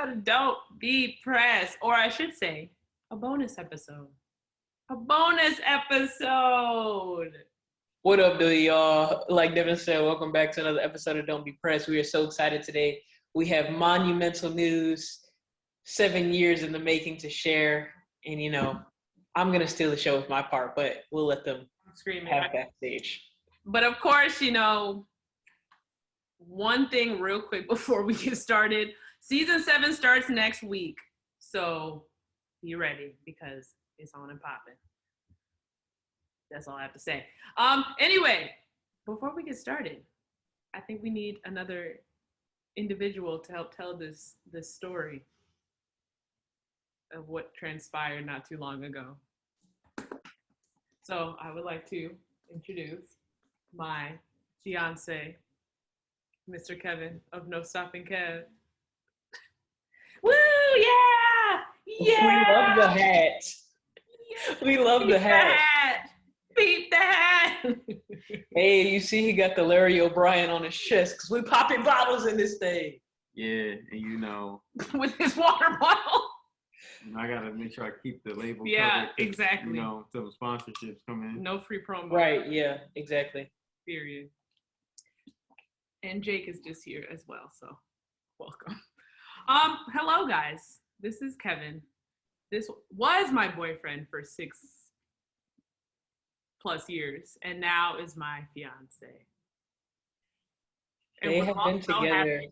of Don't Be Pressed, or I should say, a bonus episode. A bonus episode. What up, y'all? Like Devin said, welcome back to another episode of Don't Be Pressed. We are so excited today. We have monumental news, 7 years in the making to share. And, you know, I'm going to steal the show with my part, but we'll let them have backstage. But of course, you know, one thing real quick before we get started. Season 7 starts next week. So be ready because it's on and popping. That's all I have to say. Anyway, before we get started, I think we need another individual to help tell this story of what transpired not too long ago. So I would like to introduce my fiancé, Mr. Kevin of NoStoppingKev. Woo! Yeah! Yeah! We love the hat. Yeah. We love the hat. Beat the hat. Hey, you see he got the Larry O'Brien on his chest because we popping bottles in this thing. Yeah, and you know. With his water bottle. I got to make sure I keep the label covered. Yeah, exactly. You know, till sponsorships come in. No free promo. Right, yeah, exactly. Period. And Jake is just here as well, so welcome. Hello guys. This is Kevin. This was my boyfriend for 6+ years, and now is my fiance. And they have been together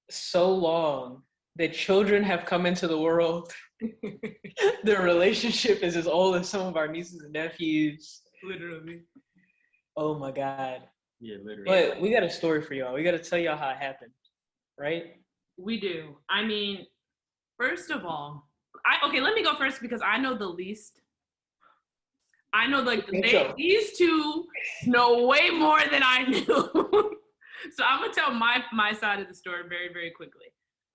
so long. Their children have come into the world. Their relationship is as old as some of our nieces and nephews. Literally. Oh my God. Yeah, literally. But we got a story for y'all. We got to tell y'all how it happened, right? We do. I mean, first of all, okay, let me go first because I know the least. I know these two know way more than I knew. So I'm going to tell my side of the story very, very quickly.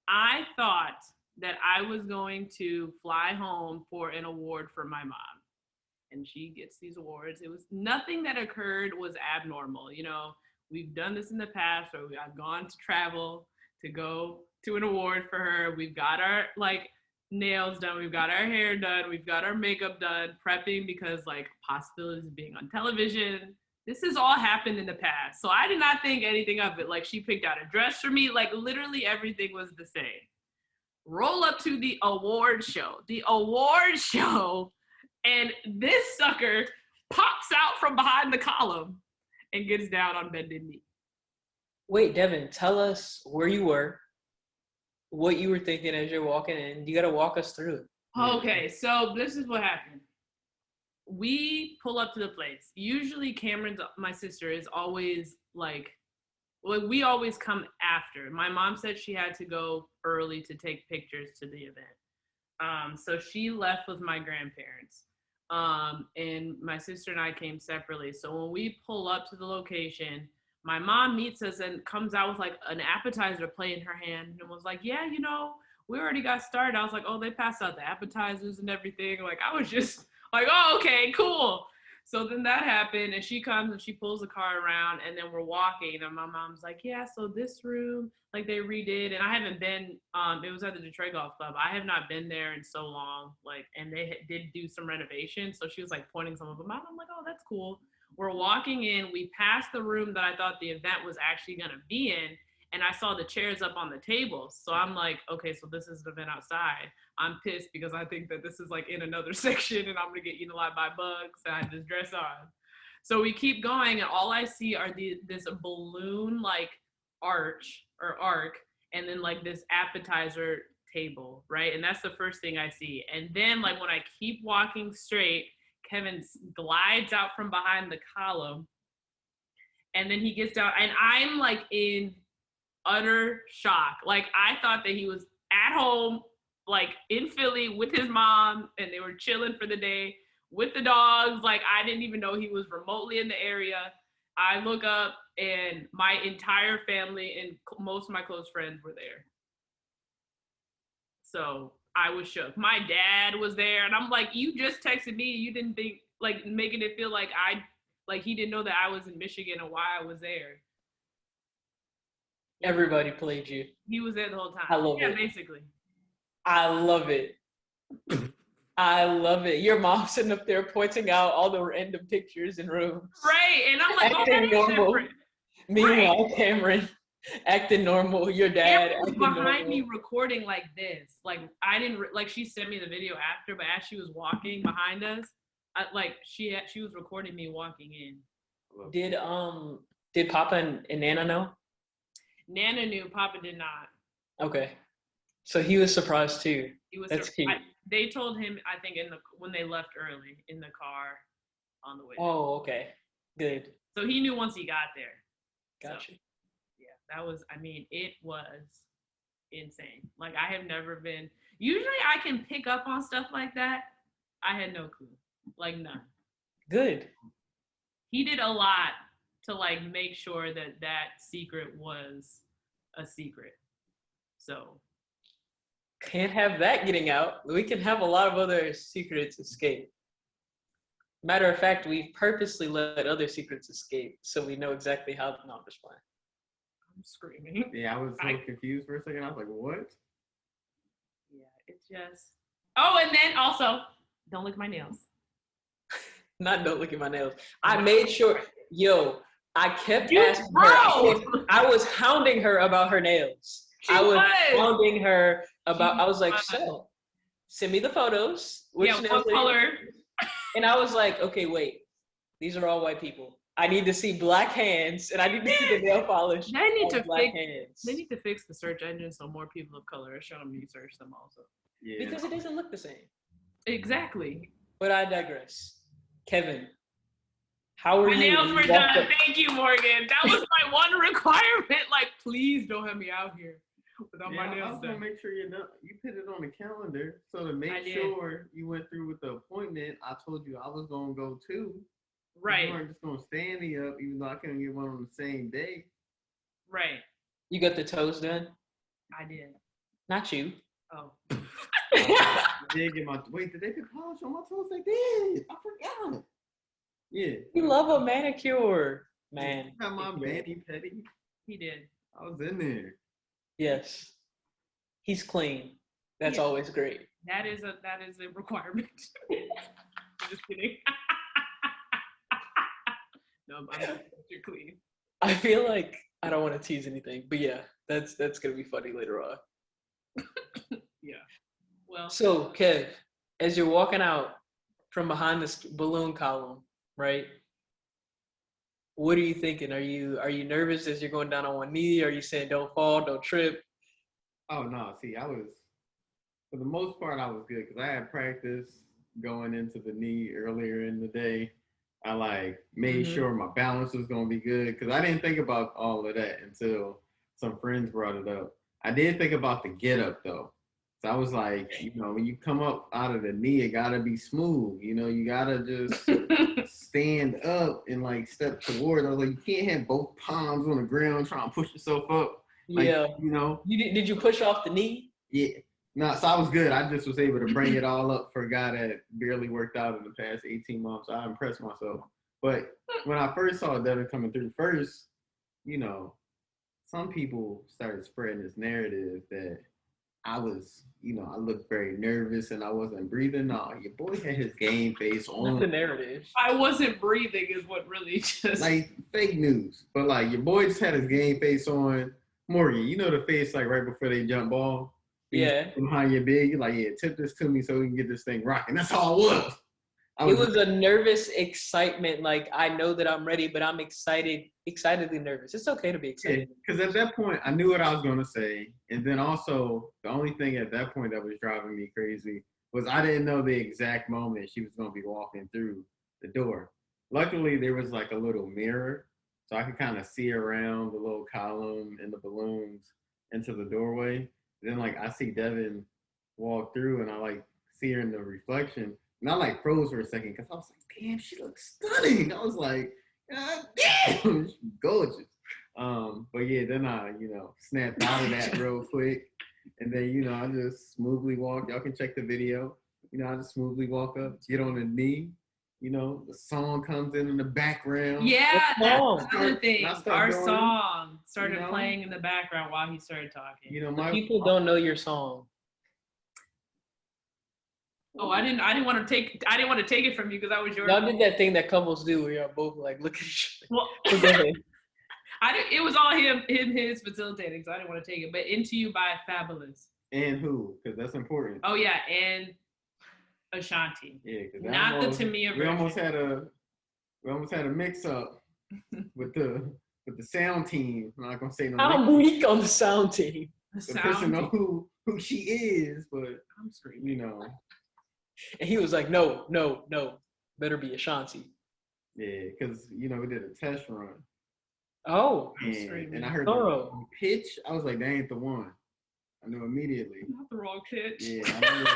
I thought that I was going to fly home for an award for my mom. And she gets these awards. It was nothing that occurred was abnormal. You know, we've done this in the past where I've gone to travel to go to an award for her. We've got our nails done. We've got our hair done. We've got our makeup done, prepping because possibilities of being on television. This has all happened in the past. So I did not think anything of it. She picked out a dress for me. Literally everything was the same. Roll up to the award show. And this sucker pops out from behind the column and gets down on bended knee. Wait, Devin, tell us where you were, what you were thinking as you're walking in. You got to walk us through. Okay, so this is what happened. We pull up to the place. Usually Cameron, my sister, is always we always come after. My mom said she had to go early to take pictures to the event. So she left with my grandparents. And my sister and I came separately. So when we pull up to the location, my mom meets us and comes out with an appetizer plate in her hand and was like, yeah, you know, we already got started. I was like, oh, they passed out the appetizers and everything. I was just oh, okay, cool. So then that happened, and she comes and she pulls the car around, and then we're walking, and my mom's like, yeah, so this room, they redid, and I haven't been, it was at the Detroit Golf Club. I have not been there in so long, and they did do some renovations, so she was, pointing some of them out. I'm like, oh, that's cool. We're walking in, we passed the room that I thought the event was actually gonna be in, and I saw the chairs up on the tables. So I'm like, okay, so this is an event outside. I'm pissed because I think that this is in another section and I'm gonna get eaten alive by bugs and I have this dress on. So we keep going and all I see are this balloon arch or arc and then this appetizer table, right? And that's the first thing I see. And then when I keep walking straight, Kevin glides out from behind the column and then he gets down and I'm in utter shock. I thought that he was at home, in Philly with his mom, and they were chilling for the day with the dogs. I didn't even know he was remotely in the area. I look up, and my entire family and most of my close friends were there. So I was shook. My dad was there, and I'm like, you just texted me. You didn't think, making it feel he didn't know that I was in Michigan and why I was there. Everybody played you. He was there the whole time. I love it. Yeah, basically. I love it. I love it. Your mom sitting up there pointing out all the random pictures in rooms. Right, and I'm like, acting normal. different. Meanwhile, right. Cameron acting normal. Your dad Cameron was acting behind normal. me recording like this. Like I didn't like. She sent me the video after, but as she was walking behind us, she was recording me walking in. Did Papa and Nana know? Nana knew. Papa did not. Okay, so he was surprised too. He was. That's cute. They told him, I think, when they left early in the car on the way. Oh, okay, good. So he knew once he got there. Gotcha. So, yeah, that was. I mean, it was insane. Like I have never been. Usually, I can pick up on stuff like that. I had no clue. Like none. Good. He did a lot to like make sure that secret was a secret. So. Can't have that getting out. We can have a lot of other secrets escape. Matter of fact, we purposely let other secrets escape so we know exactly how. No, I'm just playing. I'm screaming. Yeah, I was so confused for a second. I was like, what? Yeah, it's just. Oh, and then also, don't lick my nails. Not don't look at my nails. I made sure. Yo, I kept asking her. I was hounding her about her nails. I was hounding her about. I was like, so, send me the photos. Which what color? And I was like, okay, wait. These are all white people. I need to see black hands, and I need to see the nail polish. They need to fix the search engine so more people of color are showing me search them also. Yeah. Because it doesn't look the same. Exactly. But I digress. Kevin, how are you? My nails were done. Thank you, Morgan. That was my one requirement. Like, please don't have me out here without my nails done. I was gonna make sure you put it on the calendar so to make sure you went through with the appointment. I told you I was gonna go too. Right. You weren't just gonna stand me up, even though I couldn't get one on the same day. Right. You got the toes done? I did. Not you. Oh. I did get did they put polish on my toes? They did. I forgot. Yeah. You love a manicure, man. Got my mani petty. He did. I was in there. Yes. He's clean. That's always great. That is a requirement. Just kidding. No, I'm you're clean. I feel like I don't want to tease anything, but yeah, that's gonna be funny later on. Yeah. Well. So, Kev, as you're walking out from behind this balloon column, right? What are you thinking? Are you nervous as you're going down on one knee? Are you saying don't fall, don't trip? Oh no, see, I was, for the most part, I was good because I had practice going into the knee earlier in the day. I made sure my balance was gonna be good because I didn't think about all of that until some friends brought it up. I did think about the get up though. So I was like, when you come up out of the knee, it gotta be smooth. You gotta just stand up and step towards. I was like, you can't have both palms on the ground trying to push yourself up. Did you push off the knee? Yeah. No, so I was good. I just was able to bring it all up for a guy that barely worked out in the past 18 months. I impressed myself. But when I first saw Devin coming through first, some people started spreading this narrative that I was, I looked very nervous and I wasn't breathing. No, your boy had his game face on. Not the narrative. I wasn't breathing is what really just... fake news. But your boy just had his game face on. Morgan, the face right before they jump ball? Yeah. Behind your big, you're like, tip this to me so we can get this thing rocking. That's all it was. It was a nervous excitement. I know that I'm ready, but I'm excitedly nervous. It's okay to be excited. Because at that point, I knew what I was going to say. And then also, the only thing at that point that was driving me crazy was I didn't know the exact moment she was going to be walking through the door. Luckily, there was a little mirror, so I could kind of see around the little column and the balloons into the doorway. Then I see Devin walk through and I see her in the reflection. And I froze for a second because I was like, damn, she looks stunning. I was like, God damn, she's gorgeous. But yeah, then I, snapped out of that real quick. And then, I just smoothly walk. Y'all can check the video. I just smoothly walk up, get on a knee, you know, the song comes in the background. Yeah, that's another Start- thing. I start Our doing- song started you know? playing in the background while he started talking. You know, The people don't know your song. Oh, I didn't want to take it from you because I was yours. Y'all did that thing that couples do where y'all both like look at each other. Well, So go ahead. it was all his facilitating, so I didn't want to take it. But Into You by Fabulous. And who? Because that's important. Oh yeah, and Ashanti. Yeah, because Not the Tamia version. We almost had a mix up with the sound team. I'm not gonna say no. I'm weak on the sound team. The person know who she is, but I'm screaming. you know. And he was like, no, better be Ashanti. Yeah, because you know we did a test run. Oh, and I heard thorough. the pitch. I was like, that ain't the one. I knew immediately. Not the wrong pitch. Yeah, I knew.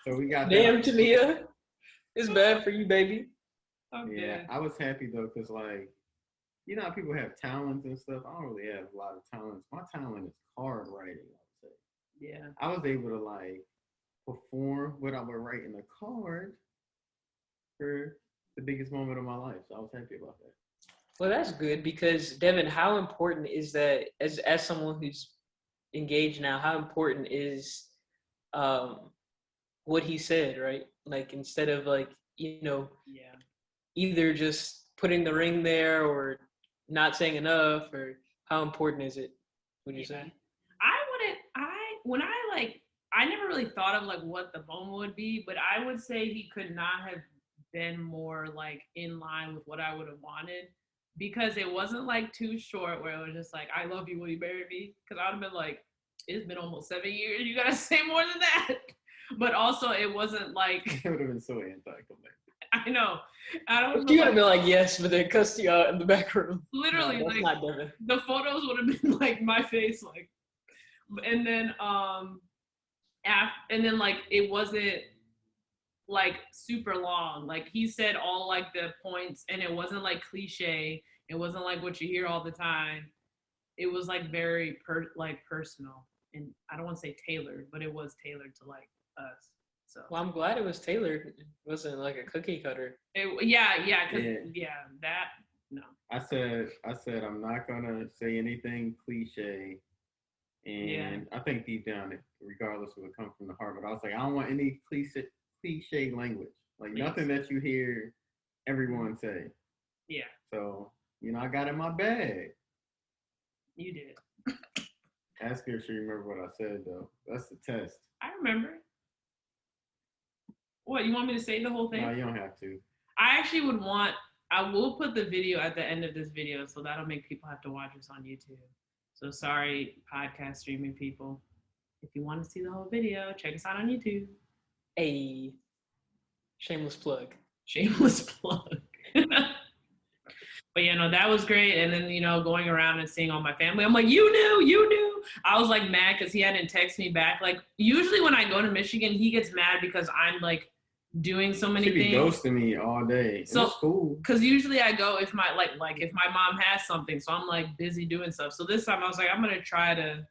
So we got damn, that. Tamia, it's bad for you, baby. Yeah, I was happy though, because like, you know how people have talents and stuff. I don't really have a lot of talents. My talent is card writing, I would say. Yeah. I was able to like perform what I would write in a card for the biggest moment of my life. So I was happy about that. Well, that's good because Devin, how important is that as someone who's engaged now? How important is what he said, right? Like instead of like, you know, either just putting the ring there or not saying enough, or how important is it? Would you say? I never really thought of like what the moment would be, but I would say he could not have been more like in line with what I would have wanted, because it wasn't like too short where it was just like, I love you, will you marry me? Because I would have been like, it's been almost 7 years, you gotta say more than that. But also it wasn't like It would have been so anticlimactic. I know. I don't know. You would have been like, yes, but they cussed you out in the back room. Literally, no, that's like not Devin. the photos would have been like my face, like, and then like it wasn't like super long. Like he said all like the points, and it wasn't like cliche. It wasn't like what you hear all the time. It was like very personal, and I don't want to say tailored, but it was tailored to like us. So. Well, I'm glad it was tailored. It wasn't like a cookie cutter. That no. I said I'm not gonna say anything cliche, and I think deep down, regardless of what comes from the heart, but I was like, I don't want any cliche language, like nothing that you hear everyone say. Yeah. So you know, I got in my bag. You did. Ask her if she remember what I said though. That's the test. I remember. What, you want me to say the whole thing? No, you don't have to. I will put the video at the end of this video, so that'll make people have to watch us on YouTube. So sorry, podcast streaming people. If you want to see the whole video, check us out on YouTube. A shameless plug. Shameless plug. But that was great. And then, going around and seeing all my family, I'm like, you knew. I was like mad because he hadn't texted me back. Like usually when I go to Michigan, he gets mad because I'm like doing so many things. She be ghosting me all day. So it's cool. Because usually I go if my if my mom has something, so I'm like busy doing stuff. So this time I was like, I'm gonna try to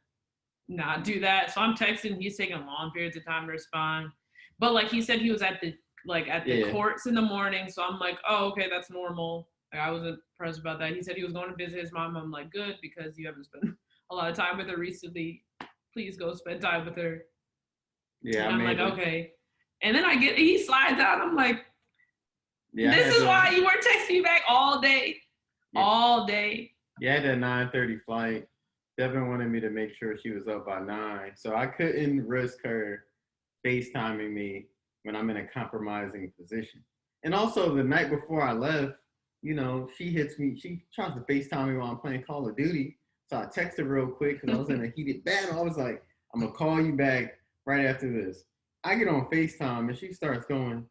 not do that. So I'm texting. He's taking long periods of time to respond. But like he said, he was at the courts in the morning. So I'm like, oh, okay, that's normal. Like I wasn't impressed about that. He said he was going to visit his mom. I'm like, good, because you haven't spent a lot of time with her recently. Please go spend time with her. Yeah, and I'm like, okay. And then he slides out. I'm like, yeah, this is why you weren't texting me back all day. Yeah. All day. Yeah, I had that 9:30 flight. Devin wanted me to make sure she was up by 9. So I couldn't risk her FaceTiming me when I'm in a compromising position. And also the night before I left, she hits me. She tries to FaceTime me while I'm playing Call of Duty. So I texted real quick because I was in a heated battle. I was like, I'm going to call you back right after this. I get on FaceTime and she starts going,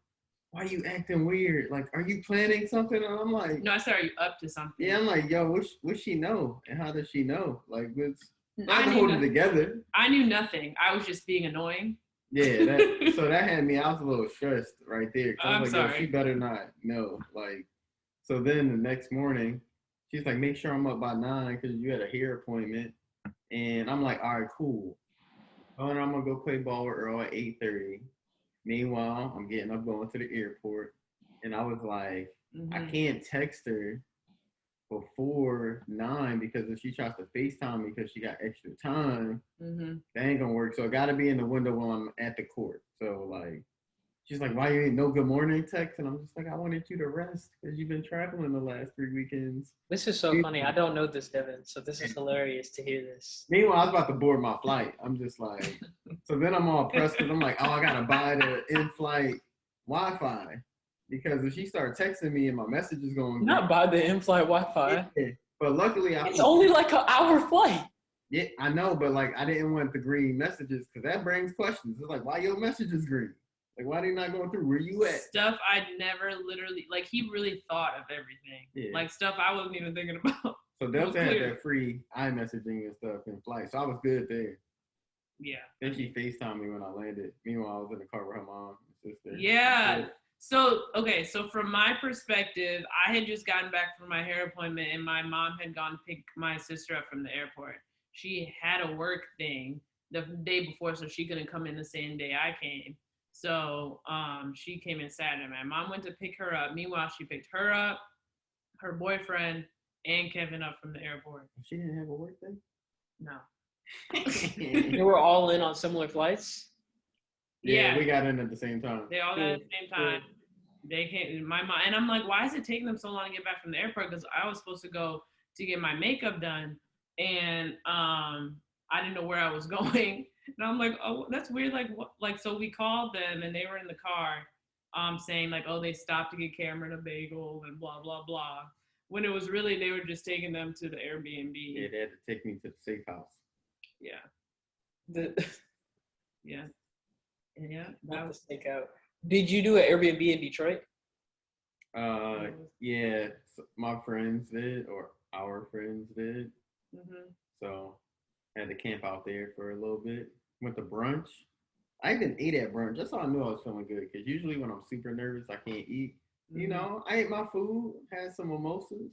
why are you acting weird? Like, are you planning something? And I'm like, no, I said, are you up to something? Yeah, I'm like, yo, what she know? And how does she know? Like, I can hold it together. I knew nothing. I was just being annoying. Yeah, so that had me, I was a little stressed right there. I was like, yo, she better not know. Like, so then the next morning, she's like, make sure I'm up by 9 because you had a hair appointment. And I'm like, all right, cool. Oh, and I'm going to go play ball with Earl at 8:30. Meanwhile, I'm getting up going to the airport. and I was like, I Mhm. can't text her before 9 because if she tries to FaceTime me because she got extra time, Mhm. that ain't gonna work. So I gotta be in the window while I'm at the court. So like, she's like, why you ain't no good morning text? And I'm just like, I wanted you to rest because you've been traveling the last 3 weekends. This is so funny. I don't know this, Devin, so this is hilarious to hear this. Meanwhile, I was about to board my flight. I'm just like, so then I'm all pressed because I'm like, oh, I gotta buy the in-flight Wi-Fi because if she starts texting me and my message is going, Not by the in-flight Wi-Fi. yeah. But luckily, It's only like an hour flight. Yeah, I know, but like I didn't want the green messages because that brings questions. It's like, why your message is green? Like, why they not going through? Where you at? Stuff I'd never literally like. He really thought of everything. Yeah. Like stuff I wasn't even thinking about. So Delta had that free iMessaging and stuff in flight, so I was good there. Yeah. Then she FaceTimed me when I landed. Meanwhile, I was in the car with her mom and sister. Yeah. So, okay. So from my perspective, I had just gotten back from my hair appointment and my mom had gone to pick my sister up from the airport. She had a work thing the day before, so she couldn't come in the same day I came. So she came in Saturday. My mom went to pick her up. Meanwhile, she picked her up, her boyfriend, and Kevin up from the airport. She didn't have a work thing? No. They were all in on similar flights? Yeah, we got in at the same time. They all got in at the same time. They came, my mom, and I'm like, why is it taking them so long to get back from the airport? Because I was supposed to go to get my makeup done, and I didn't know where I was going. And I'm like, oh, that's weird. Like, what? Like, so we called them, and they were in the car, saying like, oh, they stopped to get Cameron a bagel and blah blah blah. When it was really they were just taking them to the Airbnb. Yeah, they had to take me to the safe house. Yeah. Yeah. Yeah. That was take out. Did you do an Airbnb in Detroit? Yeah, my friends did, or our friends did. Mm-hmm. So had to camp out there for a little bit. Went to brunch. I even ate at brunch. That's how I knew I was feeling good. Because usually when I'm super nervous, I can't eat. Mm-hmm. You know, I ate my food, had some mimosas.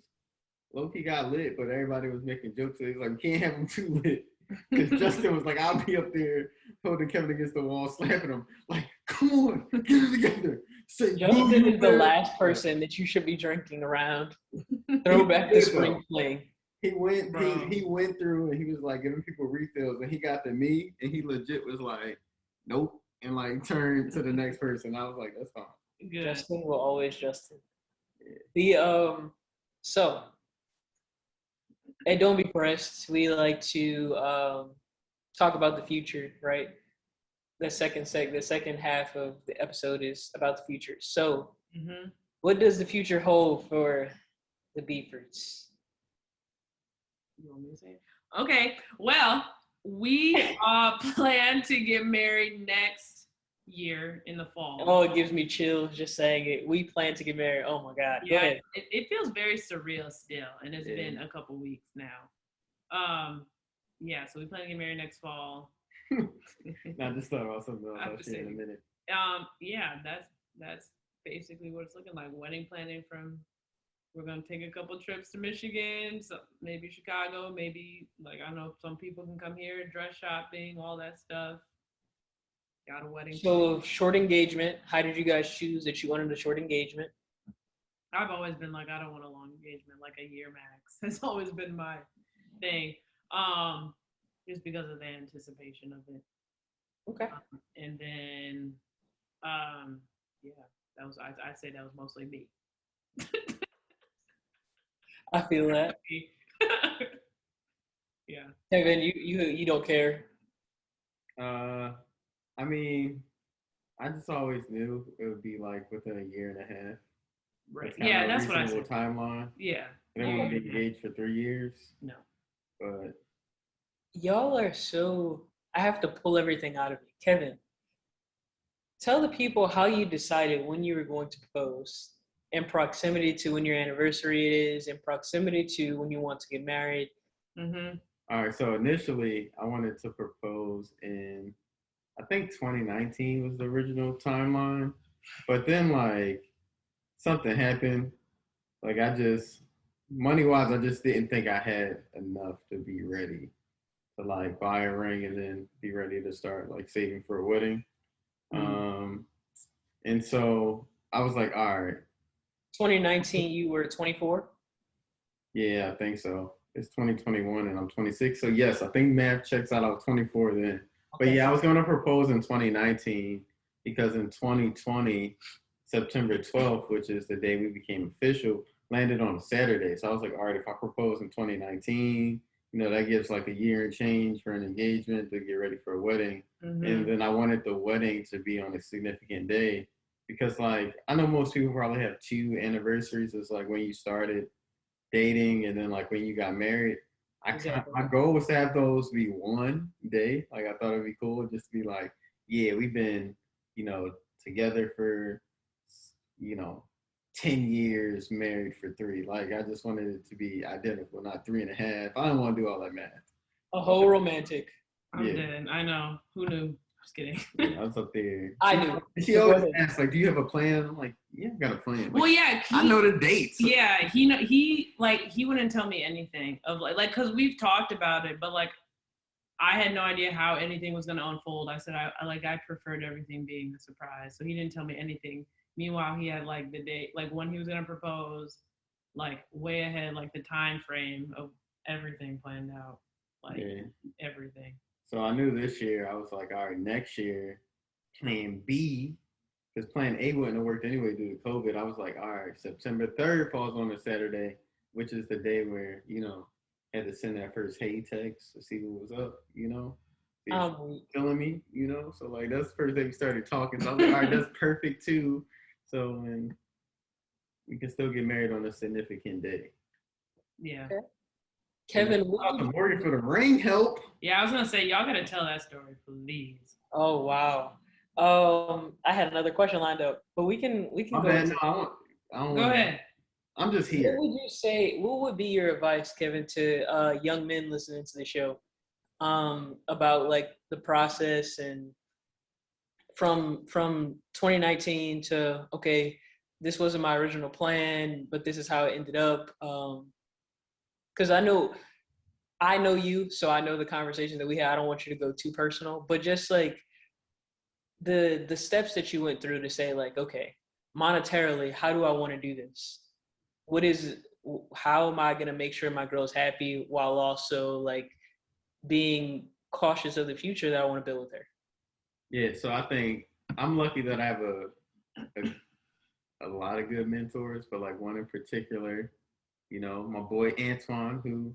Low-key got lit, but everybody was making jokes. So he was like, we can't have them too lit. Because Justin was like, I'll be up there holding Kevin against the wall, slapping him. Like, come on, get it together. Say, Justin is the last person that you should be drinking around. Throw back the spring fling. He went through and he was like giving people refills, and he got to me, and he legit was like, nope, and like turned to the next person. I was like, that's fine. Good. Justin will always Justin. Yeah. So at Don't Be Pressed, we like to talk about the future, right? The second half of the episode is about the future. So, What does the future hold for the Beafords? You want me to say it? Okay. Well, we plan to get married next year in the fall. Oh, it gives me chills just saying it. We plan to get married. Oh my God. Yeah, go ahead. It feels very surreal still, and it's been a couple weeks now. Yeah, so we plan to get married next fall. Not just thought about something else. I'll share in a minute. Yeah, that's basically what it's looking like. Wedding planning we're gonna take a couple trips to Michigan, so maybe Chicago, maybe like I don't know, some people can come here, dress shopping, all that stuff. Got a wedding. So short engagement. How did you guys choose that you wanted a short engagement? I've always been like, I don't want a long engagement, like a year max. That's always been my thing. Just because of the anticipation of it. Okay. And then, yeah, that was I'd say that was mostly me. I feel that. Yeah. Kevin, you don't care. I mean, I just always knew it would be like within a year and a half. Right. Yeah, that's what I said. Timeline. Yeah. And then we'll be engaged for 3 years. No. But y'all are so. I have to pull everything out of you, Kevin. Tell the people how you decided when you were going to propose, in proximity to when your anniversary is, in proximity to when you want to get married. Mm-hmm. All right. So initially, I wanted to propose in, I think 2019 was the original timeline, but then like something happened. Like money-wise, I just didn't think I had enough to be ready to like buy a ring and then be ready to start like saving for a wedding. And so I was like, all right, 2019, you were 24? Yeah, I think so. It's 2021 and I'm 26. So yes, I think math checks out. I was 24 then. Okay. But yeah, I was going to propose in 2019 because in 2020, September 12th, which is the day we became official, landed on a Saturday. So I was like, all right, if I propose in 2019, that gives like a year and change for an engagement to get ready for a wedding. Mm-hmm. And then I wanted the wedding to be on a significant day because like, I know most people probably have 2 anniversaries. It's like when you started dating and then like when you got married. My goal was to have those be one day. Like I thought it'd be cool just to be like, yeah, we've been, together for, 10 years, married for 3. Like I just wanted it to be identical, not 3.5. I don't want to do all that math. A whole romantic. I'm dead. I know. Who knew? Just kidding. Yeah, I was up there. I knew. She always asks, like, do you have a plan? I'm like, yeah, I got a plan. Like, well, yeah. I know the dates. Yeah, he wouldn't tell me anything of like, cause we've talked about it, but like, I had no idea how anything was gonna unfold. I said I preferred everything being a surprise, so he didn't tell me anything. Meanwhile, he had like the date, like when he was gonna propose, like way ahead, like the time frame of everything planned out, like everything. So I knew this year, I was like, all right, next year, plan B, because plan A wouldn't have worked anyway due to COVID. I was like, all right, September 3rd falls on a Saturday, which is the day where, had to send that first hey text to see what was up, feeling me, So like, that's the first day we started talking. So I was like, all right, that's perfect too. So we can still get married on a significant day. Yeah. Okay. Kevin, the mortgage for the ring help. Yeah, I was gonna say y'all gotta tell that story, please. Oh wow. I had another question lined up, but we can go. Bad. No, I don't go ahead. I'm just here. What would you say? What would be your advice, Kevin, to young men listening to the show, about like the process and from 2019 to okay, this wasn't my original plan, but this is how it ended up. Because I know you, so I know the conversation that we had. I don't want you to go too personal, but just like the steps that you went through to say like, okay, monetarily, how do I want to do this? How am I going to make sure my girl's happy while also like being cautious of the future that I want to build with her? Yeah, so I think I'm lucky that I have a lot of good mentors, but like one in particular, my boy Antoine, who,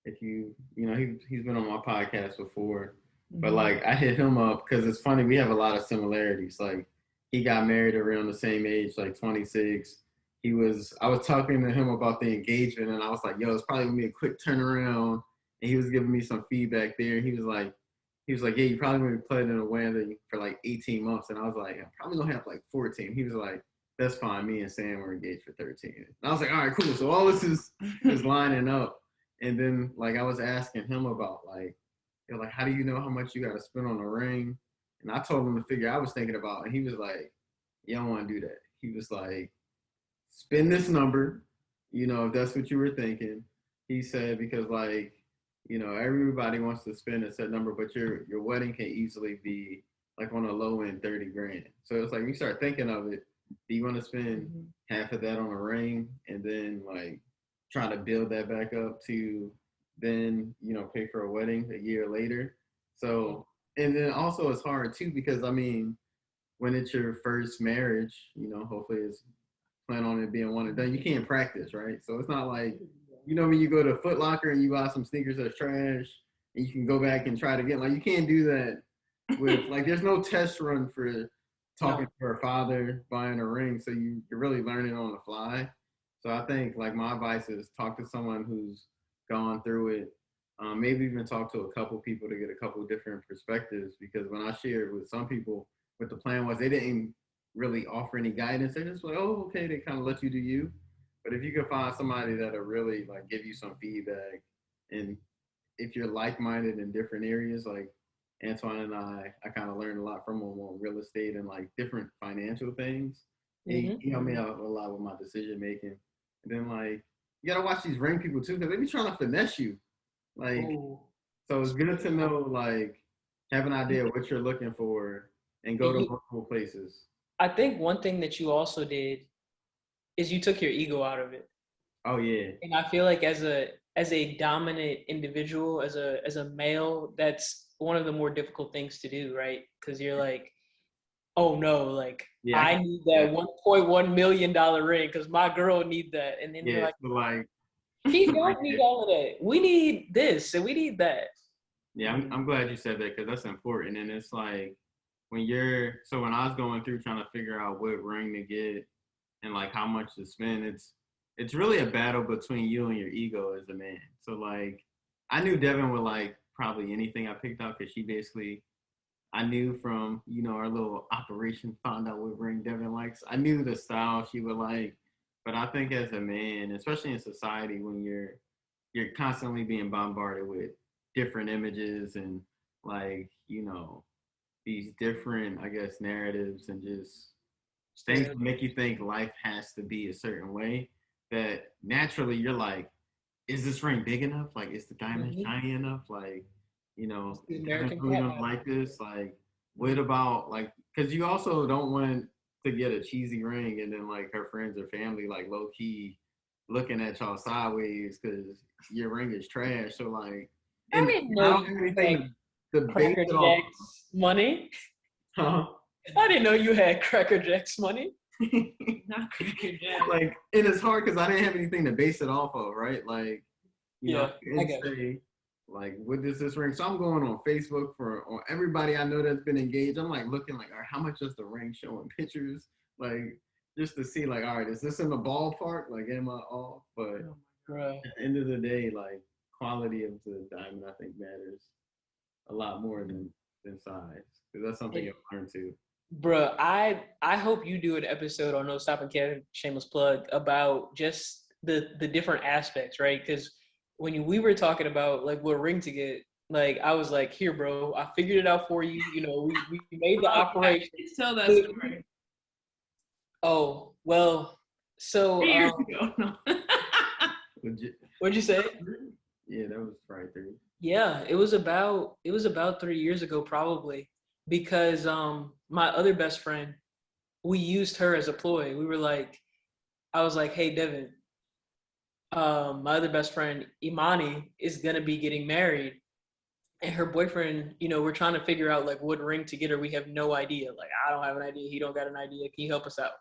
if he's been on my podcast before, but like I hit him up because it's funny, we have a lot of similarities. Like he got married around the same age, like 26. I was talking to him about the engagement and I was like, yo, it's probably gonna be a quick turnaround. And he was giving me some feedback there. And he was like, yeah, you probably gonna be playing in a wedding for like 18 months. And I was like, I'm probably gonna have like 14. He was like, that's fine. Me and Sam were engaged for 13. And I was like, all right, cool. So all this is lining up. And then like I was asking him about like how do you know how much you got to spend on a ring? And I told him the figure I was thinking about, and he was like, "Yeah, I don't want to do that." He was like, "Spend this number, if that's what you were thinking." He said because like, everybody wants to spend a set number, but your wedding can easily be like on a low end 30 grand. So it's like you start thinking of it. Do you want to spend half of that on a ring and then like try to build that back up to then, pay for a wedding a year later? So, and then also it's hard too, because I mean, when it's your first marriage, hopefully it's plan on it being one and done. You can't practice, right? So it's not like, when you go to Foot Locker and you buy some sneakers that's trash and you can go back and try it again. Like you can't do that with like, there's no test run for talking to her father, buying a ring. So you're really learning on the fly. So I think like my advice is talk to someone who's gone through it. Maybe even talk to a couple people to get a couple different perspectives, because when I shared with some people what the plan was, they didn't really offer any guidance. They're just like, oh, okay, they kind of let you do you. But if you could find somebody that'll really like give you some feedback, and if you're like-minded in different areas, like Antoine and I kind of learned a lot from him on real estate and like different financial things. He helped me out a lot with my decision making. And then like, you gotta watch these ring people too, because they be trying to finesse you. Like, so it's good to know, like, have an idea of what you're looking for and go to multiple places. I think one thing that you also did is you took your ego out of it. Oh yeah. And I feel like as a dominant individual, as a male, that's one of the more difficult things to do, right? Because you're like, oh no, like Yeah, I need that $1.1 million ring because my girl need that. And then you're like, but like, she don't need all of that. We need this and we need that. yeah, I'm glad you said that because that's important. And it's like when I was going through trying to figure out what ring to get and like how much to spend, it's really a battle between you and your ego as a man. So like I knew Devin would like probably anything I picked out because she basically, I knew from, our little operation, found out what ring Devin likes. I knew the style she would like. But I think as a man, especially in society, when you're constantly being bombarded with different images and like, these different, I guess, narratives and just things that make you think life has to be a certain way, that naturally you're like, is this ring big enough? Like, is the diamond shiny enough? Like, American really don't like this. Like, what about like? Because you also don't want to get a cheesy ring and then like her friends or family like low key looking at y'all sideways because your ring is trash. So like, I didn't know you had Cracker Jack's money. Huh? I didn't know you had Cracker Jack's money. Not Cracker Jack. Like, and it's hard because I didn't have anything to base it off of, right? Like, I say, like, what does this ring? So I'm going on Facebook on everybody I know that's been engaged. I'm like looking like, all right, how much does the ring show in pictures? Like, just to see, like, all right, is this in the ballpark? Like, am I off? But at the end of the day, like, quality of the diamond, I think, matters a lot more than size. Because that's something you'll learn too. Bruh, I hope you do an episode on NoStoppingKev, shameless plug, about just the different aspects, right? Because when we were talking about like what ring to get, like I was like, here, bro, I figured it out for you. We made the operation. Tell that story. Oh, well, so 3 years ago. No. What'd you say? Yeah, that was right there. Yeah, it was about 3 years ago probably, because my other best friend, we used her as a ploy. We were like, I was like, hey Devin, my other best friend Imani is gonna be getting married, and her boyfriend, we're trying to figure out like what ring to get her. We have no idea. Like, I don't have an idea. He don't got an idea. Can you help us out?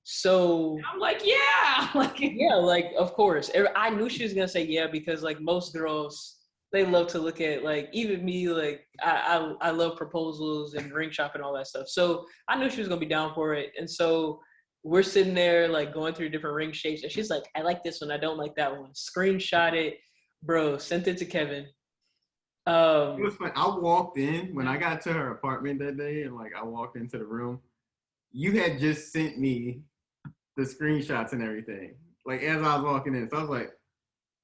So I'm like, yeah, like of course. I knew she was gonna say yeah because like most girls, they love to look at, like, even me, like I love proposals and ring shop and all that stuff. So I knew she was gonna be down for it, and so we're sitting there like going through different ring shapes, and she's like, I like this one, I don't like that one. Screenshot it, bro, sent it to Kevin. It was funny. I walked in when I got to her apartment that day, and like I walked into the room. You had just sent me the screenshots and everything, like as I was walking in. So I was like,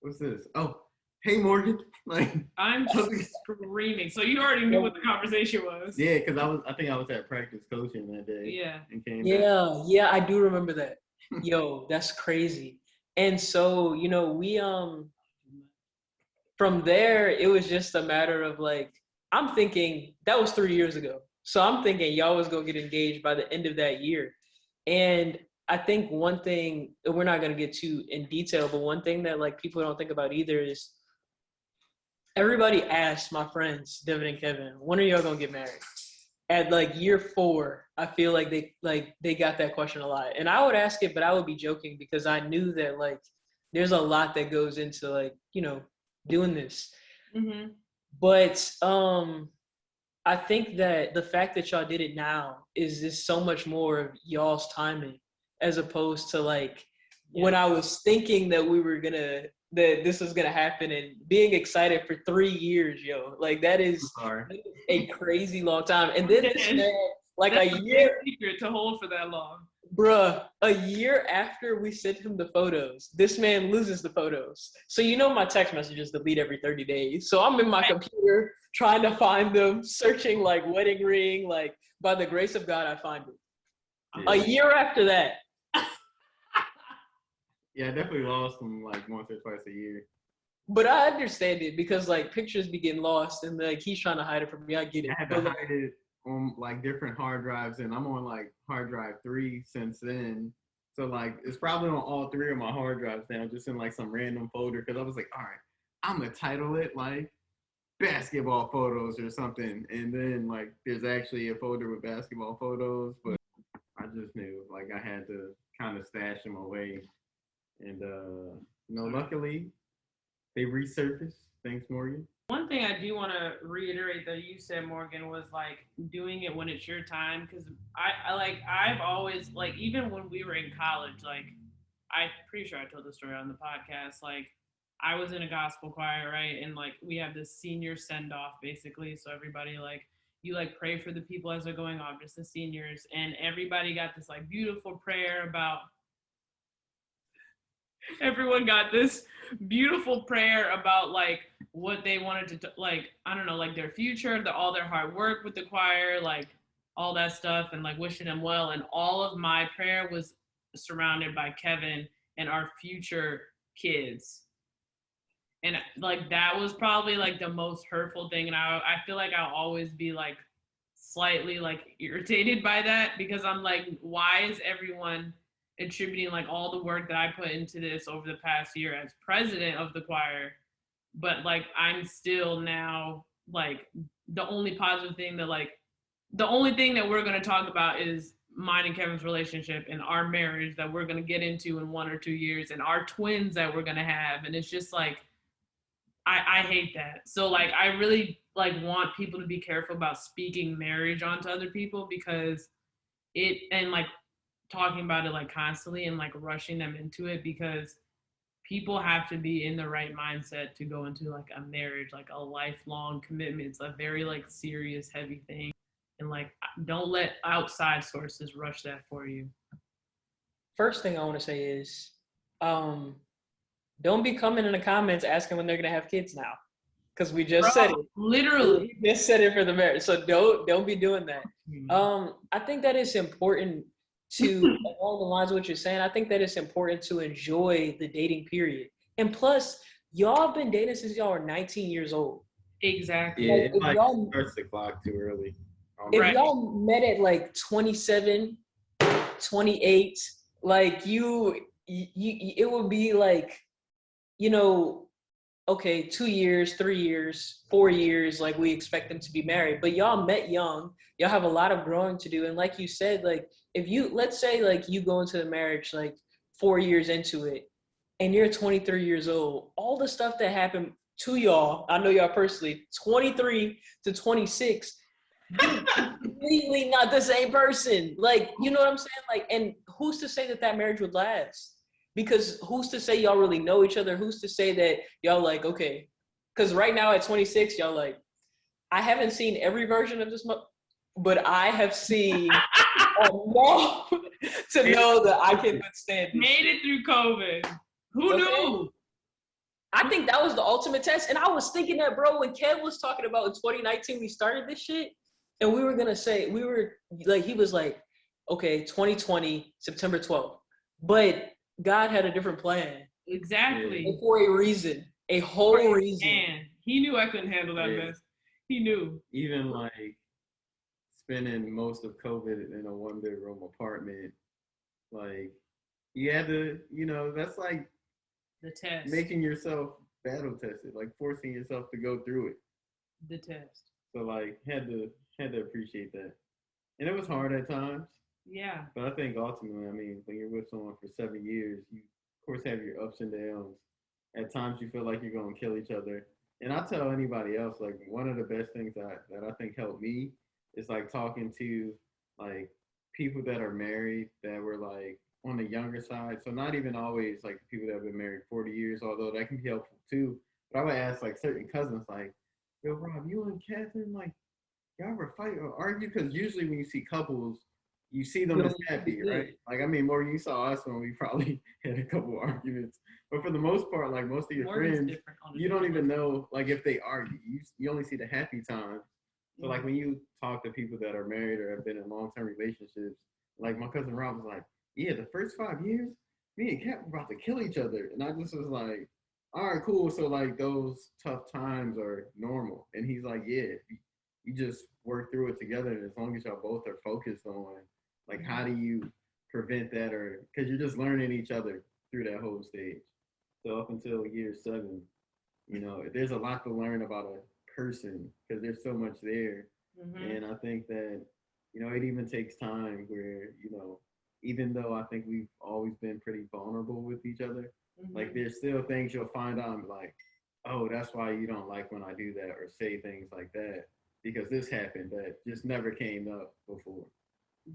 "What's this?" Oh, hey Morgan. Like, I'm screaming. So you already knew what the conversation was. Yeah, because I think I was at practice coaching that day. Yeah. And came back. Yeah, I do remember that. Yo, that's crazy. And so, we from there, it was just a matter of like, I'm thinking that was 3 years ago. So I'm thinking y'all was gonna get engaged by the end of that year. And I think one thing, we're not gonna get too in detail, but one thing that like people don't think about either is everybody asks my friends, Devin and Kevin, when are y'all gonna get married? At like year 4, I feel like they got that question a lot. And I would ask it, but I would be joking because I knew that like there's a lot that goes into like, doing this. Mm-hmm. But I think that the fact that y'all did it now is just so much more of y'all's timing, as opposed to like when I was thinking that that this was gonna happen and being excited for 3 years, yo. Like that is a crazy long time. And then this man, like that's a year secret to hold for that long. Bruh, a year after we sent him the photos, this man loses the photos. So my text messages delete every 30 days. So I'm in my computer trying to find them, searching like wedding ring, like by the grace of God, I find it. Yeah. A year after that. Yeah, I definitely lost them like once or twice a year. But I understand it because like pictures be getting lost and like he's trying to hide it from me. I get it. I had to hide it on like different hard drives, and I'm on like hard drive 3 since then. So like, it's probably on all 3 of my hard drives now, just in like some random folder. Cause I was like, all right, I'm gonna title it like basketball photos or something. And then like, there's actually a folder with basketball photos, but I just knew like I had to kind of stash them away. And luckily they resurfaced. Thanks, Morgan. One thing I do want to reiterate that you said, Morgan, was like doing it when it's your time. Because I've always, like, even when we were in college, like, I'm pretty sure I told the story on the podcast. Like, I was in a gospel choir, right? And like, we have this senior send off basically. So everybody, like, you like pray for the people as they're going off, just the seniors. And everybody got this like beautiful prayer about, everyone got this beautiful prayer about like what they wanted to like, I don't know, like their future, all their hard work with the choir, like all that stuff, and like wishing them well. And all of my prayer was surrounded by Kevin and our future kids. And like that was probably like the most hurtful thing. And I feel like I'll always be like slightly like irritated by that, because I'm like, why is everyone attributing like all the work that I put into this over the past year as president of the choir, but like I'm still now like the only positive thing that like the only thing that we're going to talk about is mine and Kevin's relationship and our marriage that we're going to get into in 1 or 2 years, and our twins that we're going to have. And it's just like I hate that. So like I really like want people to be careful about speaking marriage onto other people, because it, and like talking about it like constantly and like rushing them into it, because people have to be in the right mindset to go into like a marriage, like a lifelong commitment. It's a very like serious, heavy thing. And like, don't let outside sources rush that for you. First thing I want to say is, don't be coming in the comments asking when they're gonna have kids now, because we just said it. Literally, we just said it for the marriage. So don't be doing that. I think that it's important to, along the lines of what you're saying, I think that it's important to enjoy the dating period. And plus, y'all have been dating since y'all were 19 years old. Exactly. Yeah, it like starts the clock too early. If y'all met at like 27, 28, like you it would be like, you know, okay, 2 years, 3 years, 4 years, like we expect them to be married. But y'all met young, y'all have a lot of growing to do. And like you said, like if you, let's say like you go into the marriage like 4 years into it and you're 23 years old, all the stuff that happened to y'all, I know y'all personally, 23 to 26, completely not the same person. Like, you know what I'm saying? Like, and who's to say that that marriage would last? Because who's to say y'all really know each other? Who's to say that y'all like, okay, because right now at 26, y'all like, I haven't seen every version of this, but I have seen enough to know that I can withstand this. Made it through COVID. Who knew? I think that was the ultimate test. And I was thinking that, bro, when Kev was talking about in 2019, we started this shit, and we were going to say, we were like, he was like, okay, 2020, September 12th. But God had a different plan. Exactly. For a reason. A whole reason. And he knew I couldn't handle that mess. He knew. Even like spending most of COVID in a 1-bedroom apartment, like you had to, you know, that's like the test. Making yourself battle tested, like forcing yourself to go through it. The test. So like had to appreciate that. And it was hard at times. Yeah. But I think ultimately, I mean, when you're with someone for 7 years, you of course have your ups and downs. At times you feel like you're gonna kill each other. And I tell anybody else, like one of the best things that I think helped me is like talking to like people that are married that were like on the younger side. So not even always like people that have been married 40 years, although that can be helpful too. But I would ask like certain cousins like, yo, Rob, you and Catherine, like, y'all ever fight or argue? Because usually when you see couples, you see them as happy, right? Like, I mean, Morgan, you saw us when we probably had a couple arguments. But for the most part, like most of your friends, you don't even know, like, if they argue. You only see the happy times. So, like, when you talk to people that are married or have been in long-term relationships, like my cousin Rob was like, yeah, the first 5 years, me and Kat were about to kill each other. And I just was like, all right, cool. So, like, those tough times are normal. And he's like, yeah, you just work through it together. And as long as y'all both are focused on, like, how do you prevent that, or because you're just learning each other through that whole stage. So up until year 7, there's a lot to learn about a person because there's so much there. And I think that, it even takes time where, even though I think we've always been pretty vulnerable with each other, like there's still things you'll find out and be like, oh, that's why you don't like when I do that or say things like that because this happened that just never came up before.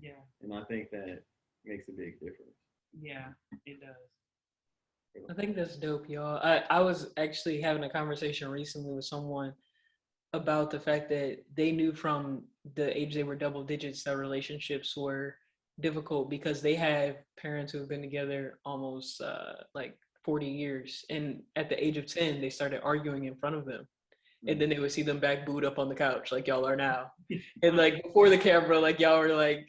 Yeah. And I think that makes a big difference. Yeah, it does. I think that's dope, y'all. I was actually having a conversation recently with someone about the fact that they knew from the age they were double digits that relationships were difficult because they have parents who have been together almost like 40 years. And at the age of 10, they started arguing in front of them. And then they would see them back booed up on the couch like y'all are now. And like before the camera, like y'all were like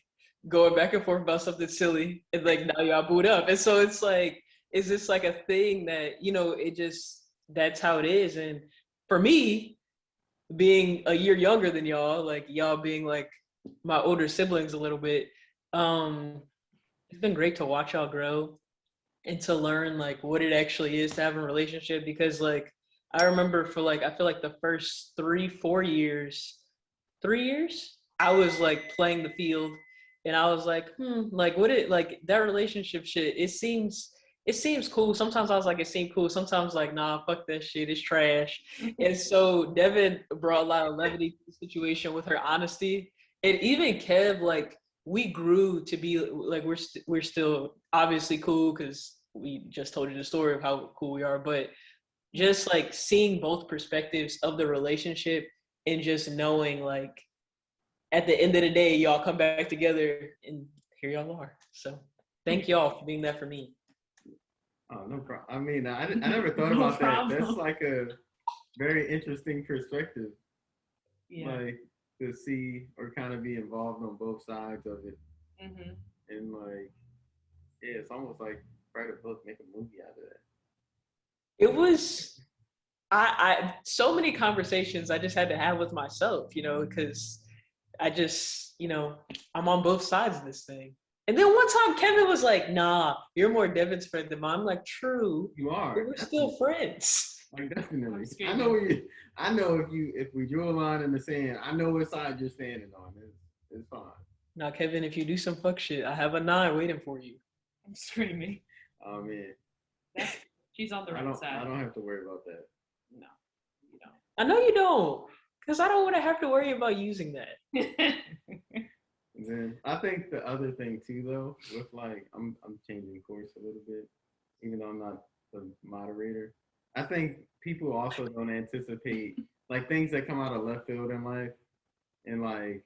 going back and forth about something silly. And like now y'all booed up. And so it's like, is this like a thing that, it just, that's how it is. And for me, being a year younger than y'all, like y'all being like my older siblings a little bit, it's been great to watch y'all grow and to learn like what it actually is to have a relationship because like I remember for like I feel like the first 3 years I was like playing the field and I was like like what it like that relationship shit it seems cool. Sometimes I was like it seemed cool, sometimes like nah, fuck that shit, it's trash. And so Devin brought a lot of levity to the situation with her honesty, and even Kev, like we grew to be like we're still obviously cool because we just told you the story of how cool we are, but just like seeing both perspectives of the relationship and just knowing like at the end of the day y'all come back together and here y'all are. So thank y'all for being that for me. Oh, no problem. I mean, I never thought about that. That's like a very interesting perspective. Yeah. Like to see or kind of be involved on both sides of it. And like, yeah, it's almost like write a book, make a movie out of that. It was, I so many conversations I just had to have with myself, because I just, I'm on both sides of this thing. And then one time Kevin was like, nah, you're more Devin's friend than mine. I'm like, true. You are. But we're still friends. Like definitely. I know if we drew a line in the sand, I know what side you're standing on. It's fine. Now, Kevin, if you do some fuck shit, I have a 9 waiting for you. I'm screaming. Oh man. She's on the right side. I don't have to worry about that. No, you don't. I know you don't. Because I don't want to have to worry about using that. And then I think the other thing too, though, with like I'm changing course a little bit, even though I'm not the moderator. I think people also don't anticipate like things that come out of left field in life, and like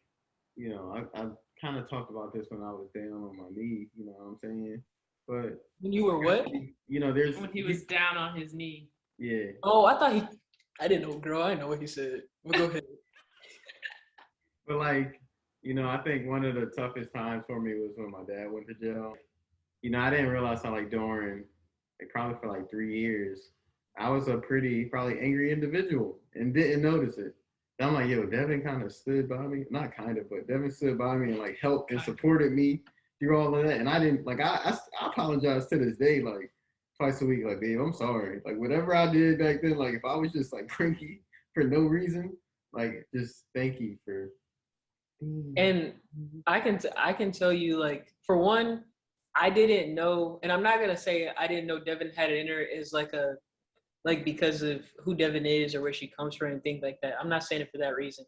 I kind of talked about this when I was down on my knee. You know what I'm saying? But when you were what? There's when he was down on his knee. Yeah. Oh, I didn't know, girl. I didn't know what he said. But go ahead. But like. I think one of the toughest times for me was when my dad went to jail. I didn't realize how like during, like probably for like 3 years, I was a pretty probably angry individual and didn't notice it. And I'm like, yo, Devin kind of stood by me. Not kind of, but Devin stood by me and like helped and supported me through all of that. And I didn't, like, I apologize to this day, like twice a week, like, babe, I'm sorry. Like whatever I did back then, like if I was just like cranky for no reason, like just thank you for. And I can tell you, like, for one, I didn't know, and I'm not gonna say I didn't know Devin had it in her as like because of who Devin is or where she comes from and things like that. I'm not saying it for that reason.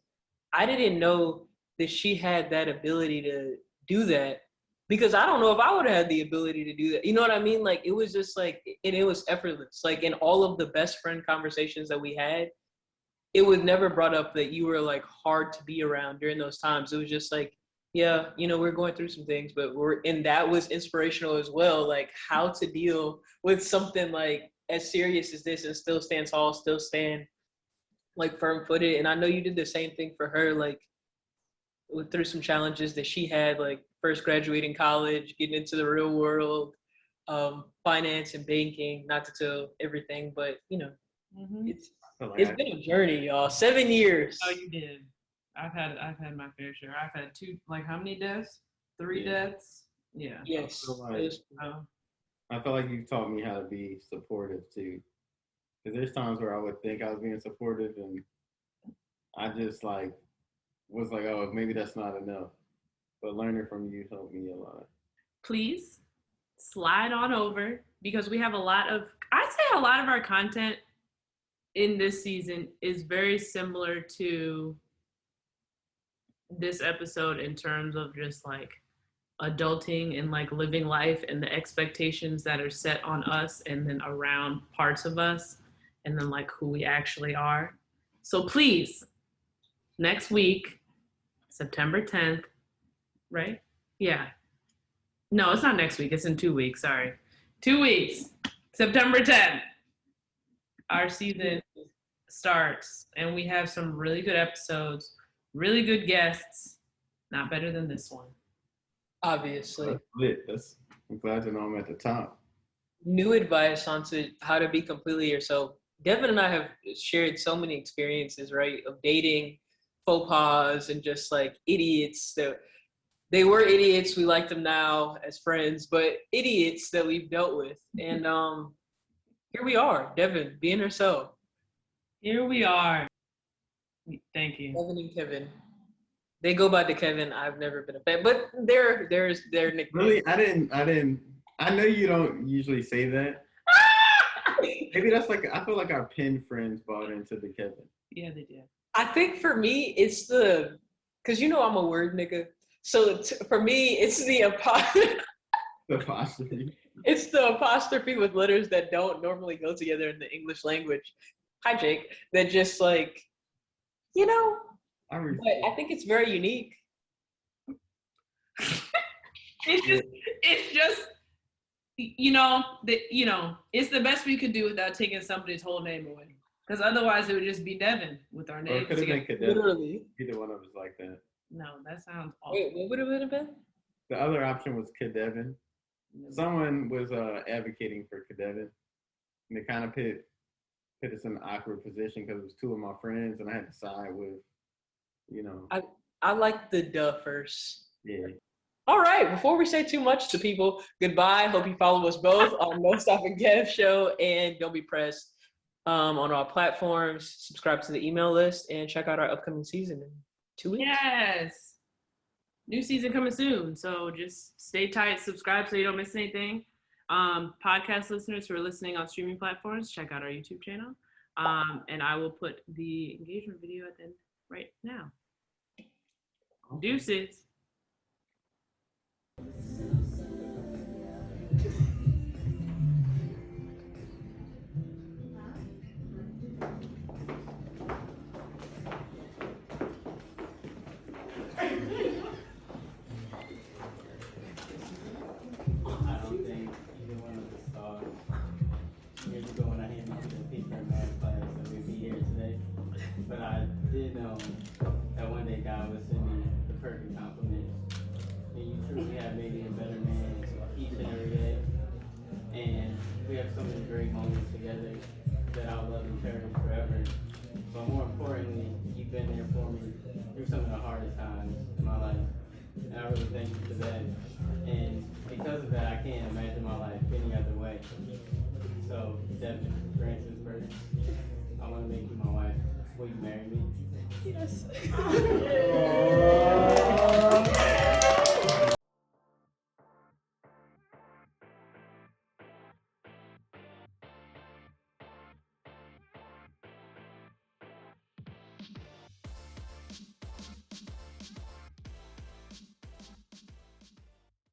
I didn't know that she had that ability to do that because I don't know if I would have had the ability to do that. You know what I mean? Like it was just like, and it was effortless. Like in all of the best friend conversations that we had, it was never brought up that you were like hard to be around during those times. It was just like, yeah, we're going through some things, but and that was inspirational as well. Like how to deal with something like as serious as this and still stand tall, still stand like firm footed. And I know you did the same thing for her, like through some challenges that she had, like first graduating college, getting into the real world, finance and banking, not to tell everything, but it's been a journey, y'all. 7 years. Oh, you did. I've had my fair share. I've had 2, like how many deaths? 3 deaths. Yeah. Yes. I feel like you've taught me how to be supportive too. Because there's times where I would think I was being supportive, and I just like was like, oh, maybe that's not enough. But learning from you helped me a lot. Please slide on over, because we have I'd say a lot of our content in this season is very similar to this episode in terms of just like adulting and like living life and the expectations that are set on us and then around parts of us and then like who we actually are. So please, next week, September 10th, right? Yeah. No, it's not next week. It's in 2 weeks. Sorry. 2 weeks. September 10th. Our season starts, and we have some really good episodes, really good guests. Not better than this one. Obviously. I'm glad to know I'm at the top. New advice onto how to be completely yourself. Devin and I have shared so many experiences, right, of dating, faux pas, and just like idiots that they were idiots. We like them now as friends, but idiots that we've dealt with. And here we are, Devin, being herself. Here we are. Thank you. Devin and Kevin. They go by the Kevin. I've never been a fan, but their nickname. Really, I know you don't usually say that. Maybe that's like, I feel like our pen friends bought into the Kevin. Yeah, they did. I think for me, it's because you know I'm a word nigga. So for me, it's the apostrophe. It's the apostrophe with letters that don't normally go together in the English language. Hi, Jake. That just like, you know, but I think it's very unique. It's just, it's the best we could do without taking somebody's whole name away. Because otherwise it would just be Devin with our names. Or it could have been Kadevin. Literally. Either one of us like that. No, that sounds awful. Wait, what would it have been? The other option was Kadevin. Someone was advocating for Kadevin. And it kind of put us in an awkward position because it was two of my friends and I had to side with, I like the duh first. Yeah. All right, before we say too much to people, goodbye. Hope you follow us both on NoStoppingKev show and Don't Be Pressed on all platforms. Subscribe to the email list and check out our upcoming season in 2 weeks. Yes. New season coming soon. So just stay tight, subscribe so you don't miss anything. Podcast listeners who are listening on streaming platforms, check out our YouTube channel. And I will put the engagement video at the end right now. Deuces. But I did know that one day God would send me the perfect compliment. And you truly have made me a better man each and every day. And we have so many great moments together that I'll love and cherish forever. But more importantly, you've been there for me through some of the hardest times in my life. And I really thank you for that. And because of that, I can't imagine my life any other way. So, Devin, Francis first, I want to make you my wife. Will you marry me? Yes.